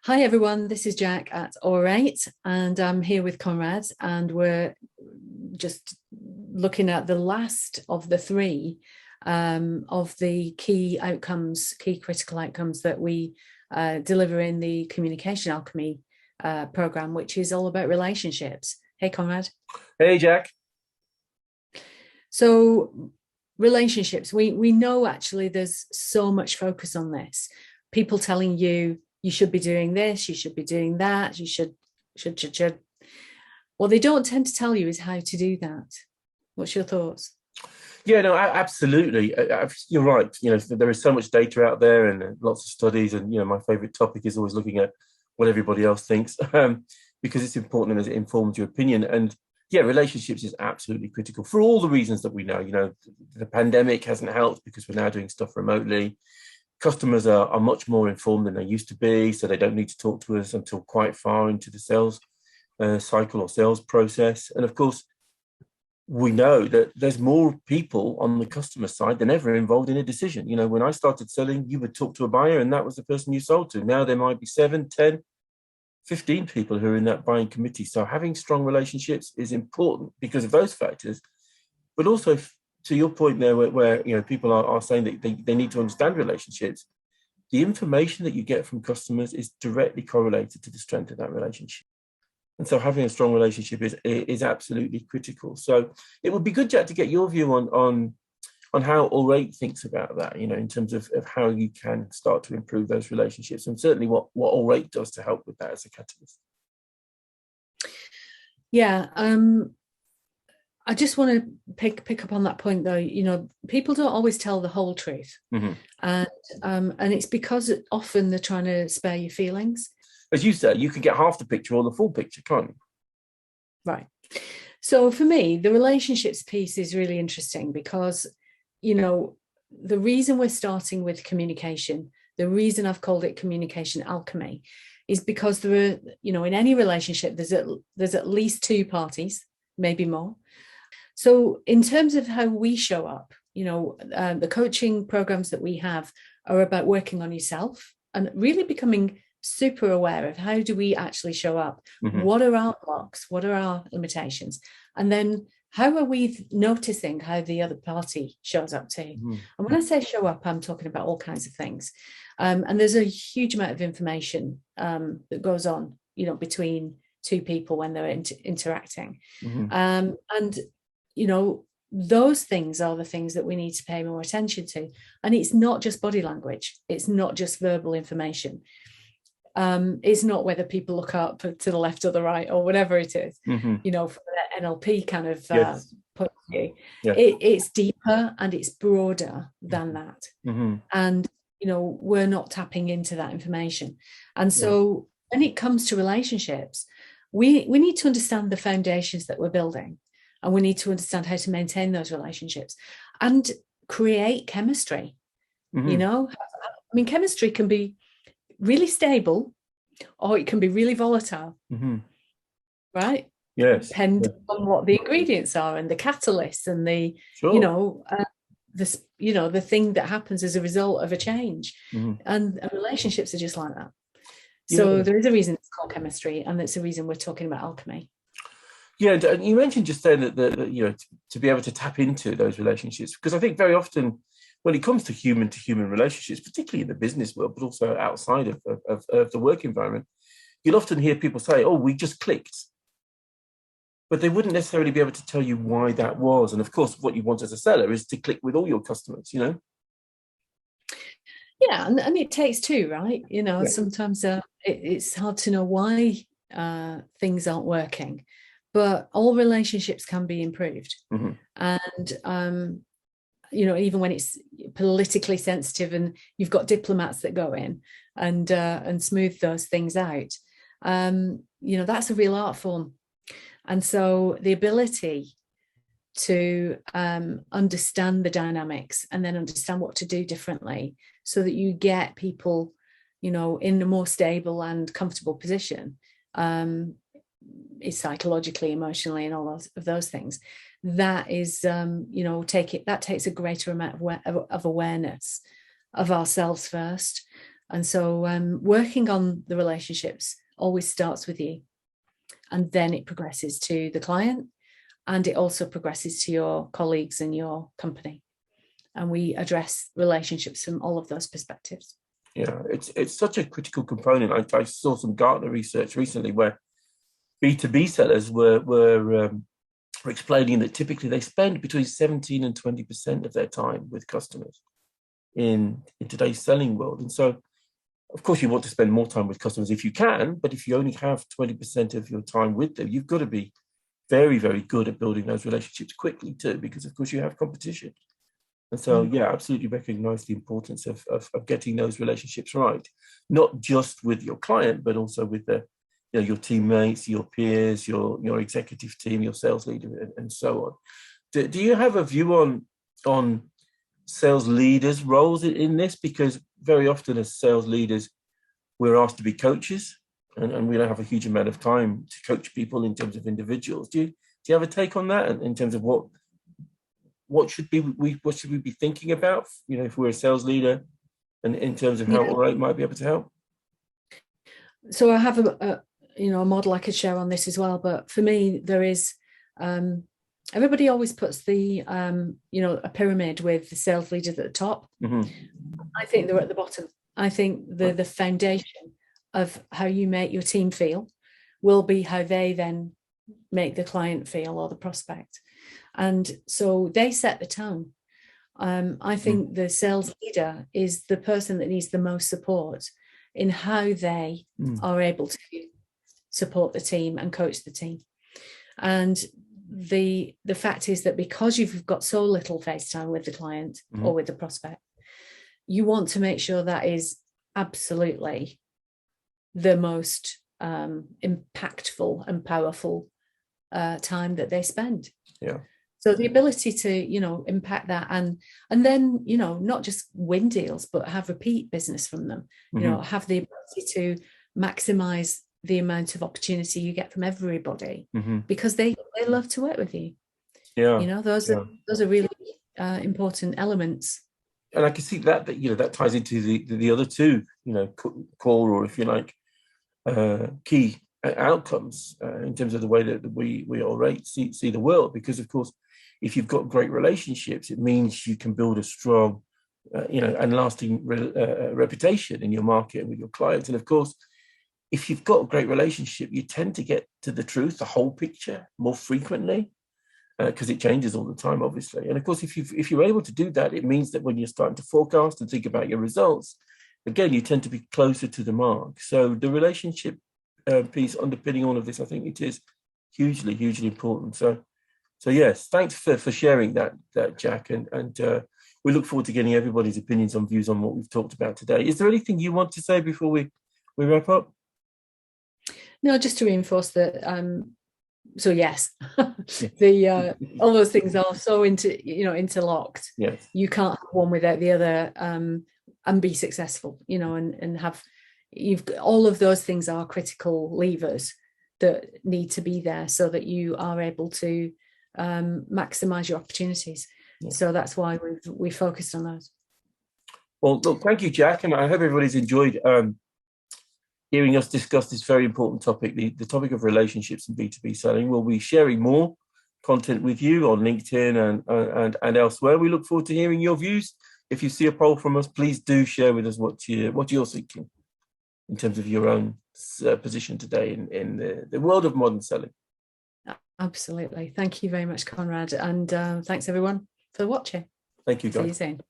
Hi everyone, this is Jack at Aurate, and I'm here with Conrad, and we're just looking at the last of the three of the key outcomes, key critical outcomes that we deliver in the Communication Alchemy program, which is all about relationships. Hey Conrad. Hey Jack. So relationships, we know actually there's so much focus on this. People telling you should be doing this, you should be doing that, you should. What they don't tend to tell you is how to do that. What's your thoughts? Yeah, no, absolutely. You're right. There is so much data out there and lots of studies. And, my favorite topic is always looking at what everybody else thinks because it's important as it informs your opinion. And yeah, relationships is absolutely critical for all the reasons that we know. The pandemic hasn't helped because we're now doing stuff remotely. Customers are much more informed than they used to be, so they don't need to talk to us until quite far into the sales cycle or sales process. And of course, we know that there's more people on the customer side than ever involved in a decision. When I started selling, you would talk to a buyer and that was the person you sold to. Now there might be 7, 10, 15 people who are in that buying committee. So having strong relationships is important because of those factors, but also to your point there, where people are saying that they need to understand relationships. The information that you get from customers is directly correlated to the strength of that relationship, and so having a strong relationship is absolutely critical. So it would be good, Jack, to get your view on how Aurate thinks about that. In terms of how you can start to improve those relationships, and certainly what Aurate does to help with that as a catalyst. Yeah. I just want to pick up on that point, though. People don't always tell the whole truth, mm-hmm. and it's because often they're trying to spare your feelings. As you said, you can get half the picture or the full picture, can't you? Right. So for me, the relationships piece is really interesting because, the reason we're starting with communication, the reason I've called it Communication Alchemy, is because there are, in any relationship, there's at least two parties, maybe more. So in terms of how we show up, the coaching programs that we have are about working on yourself and really becoming super aware of how do we actually show up? Mm-hmm. What are our blocks? What are our limitations? And then how are we noticing how the other party shows up too? Mm-hmm. And when I say show up, I'm talking about all kinds of things. And there's a huge amount of information that goes on, between two people when they're interacting. Mm-hmm. And those things are the things that we need to pay more attention to. And it's not just body language. It's not just verbal information. It's not whether people look up to the left or the right or whatever it is, mm-hmm. From the NLP kind of yes. point of view. Yeah. It's deeper and it's broader than that. Mm-hmm. And, we're not tapping into that information. And so when it comes to relationships, we need to understand the foundations that we're building. And we need to understand how to maintain those relationships and create chemistry. Mm-hmm. Chemistry can be really stable or it can be really volatile. Mm-hmm. Right? Yes. Depending on what the ingredients are and the catalysts and the, sure. The thing that happens as a result of a change. Mm-hmm. And relationships are just like that. So there is a reason it's called chemistry, and that's the reason we're talking about alchemy. Yeah, and you mentioned just then that to be able to tap into those relationships, because I think very often when it comes to human relationships, particularly in the business world, but also outside of the work environment, you'll often hear people say, "Oh, we just clicked," but they wouldn't necessarily be able to tell you why that was. And of course, what you want as a seller is to click with all your customers. Yeah, and it takes two, right? Sometimes it's hard to know why things aren't working. But all relationships can be improved. Mm-hmm. And, even when it's politically sensitive and you've got diplomats that go in and smooth those things out, that's a real art form. And so the ability to understand the dynamics and then understand what to do differently so that you get people, in a more stable and comfortable position, is psychologically, emotionally, and all of those things. That is, that takes a greater amount of awareness of ourselves first, And so working on the relationships always starts with you, and then it progresses to the client, and it also progresses to your colleagues and your company. And we address relationships from all of those perspectives. Yeah, it's such a critical component. I saw some Gartner research recently where B2B sellers were explaining that typically they spend between 17 and 20% of their time with customers in today's selling world. And so, of course, you want to spend more time with customers if you can, but if you only have 20% of your time with them, you've got to be very, very good at building those relationships quickly too, because of course you have competition. And so, yeah, absolutely recognize the importance of getting those relationships right, not just with your client, but also with your teammates, your peers, your executive team, your sales leader, and so on. Do you have a view on sales leaders' roles in this? Because very often as sales leaders, we're asked to be coaches, and we don't have a huge amount of time to coach people in terms of individuals. Do you have a take on that in terms of what should we be thinking about, if we're a sales leader, and in terms of how Aurate might be able to help? So I have a model I could share on this as well, but for me there is everybody always puts the a pyramid with the sales leaders at the top. Mm-hmm. I think they're at the bottom. I think the foundation of how you make your team feel will be how they then make the client feel, or the prospect. And so they set the tone. I think the sales leader is the person that needs the most support in how they are able to support the team and coach the team. And the fact is that because you've got so little face time with the client or with the prospect, you want to make sure that is absolutely the most impactful and powerful time that they spend. Yeah. So the ability to, impact that and then, not just win deals, but have repeat business from them, have the ability to maximize the amount of opportunity you get from everybody, because they love to work with you. Yeah. Those are really important elements. And I can see that ties into the other two, core, or if you like, key outcomes in terms of the way that we Aurate see the world. Because of course, if you've got great relationships, it means you can build a strong, and lasting reputation in your market and with your clients. And of course, if you've got a great relationship, you tend to get to the truth, the whole picture, more frequently, because it changes all the time, obviously. And of course, if you're able to do that, it means that when you're starting to forecast and think about your results, again, you tend to be closer to the mark. So the relationship piece underpinning all of this, I think it is hugely, hugely important. So yes, thanks for sharing that Jack, and we look forward to getting everybody's opinions and views on what we've talked about today. Is there anything you want to say before we wrap up? No, just to reinforce that. So yes, all those things are so interlocked. Yes, you can't have one without the other, and be successful. And have all of those things are critical levers that need to be there so that you are able to maximize your opportunities. Yeah. So that's why we focused on those. Well, look, thank you, Jack, and I hope everybody's enjoyed hearing us discuss this very important topic, the topic of relationships in B2B selling. We'll be sharing more content with you on LinkedIn and elsewhere. We look forward to hearing your views. If you see a poll from us, please do share with us what you're thinking in terms of your own position today in the world of modern selling. Absolutely. Thank you very much, Conrad. And thanks everyone for watching. Thank you, guys. See you soon.